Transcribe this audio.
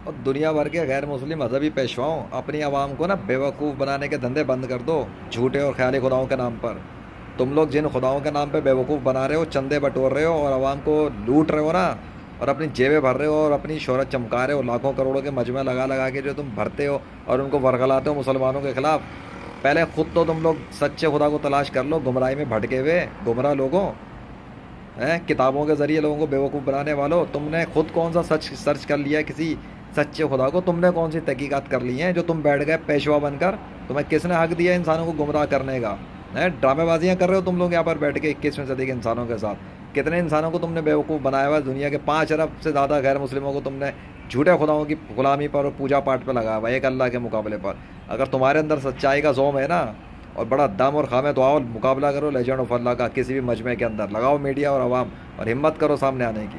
اور دنیا بھر کے غیر مسلم مذہبی پیشواؤں، اپنی عوام کو نا بیوقوف بنانے کے دھندے بند کر دو، جھوٹے اور خیالی خداؤں کے نام پر۔ تم لوگ جن خداؤں کے نام پہ بیوقوف بنا رہے ہو، چندے بٹور رہے ہو اور عوام کو لوٹ رہے ہو نا، اور اپنی جیبیں بھر رہے ہو اور اپنی شہرت چمکا رہے ہو، لاکھوں کروڑوں کے مجمع لگا لگا کے جو تم بھرتے ہو اور ان کو ورگلاتے ہو مسلمانوں کے خلاف، پہلے خود تو تم لوگ سچے خدا کو تلاش کر لو، گمراہی میں بھٹکے ہوئے گمراہ لوگوں ہیں، کتابوں کے ذریعے لوگوں کو بیوقوف بنانے والوں، تم نے خود کون سا سچ سرچ کر لیا ہے کسی سچے خدا کو؟ تم نے کون سی تحقیقات کر لی ہیں جو تم بیٹھ گئے پیشوا بن کر؟ تمہیں کس نے حق دیا انسانوں کو گمراہ کرنے کا؟ ڈرامے بازیاں کر رہے ہو تم لوگ یہاں پر بیٹھ کے 21ویں صدی کے انسانوں کے ساتھ۔ کتنے انسانوں کو تم نے بیوقوف بنایا ہوا ہے؟ دنیا کے 5 ارب سے زیادہ غیر مسلموں کو تم نے جھوٹے خداؤں کی غلامی پر اور پوجا پاٹ پہ لگایا ہوا ہے ایک اللہ کے مقابلے پر۔ اگر تمہارے اندر سچائی کا زوم ہے نا اور بڑا دم اور خامے، تو آؤ مقابلہ کرو لیجنڈ آف اللہ کا کسی بھی مجمع کے اندر، لگاؤ میڈیا اور عوام اور ہمت کرو سامنے آنے کی۔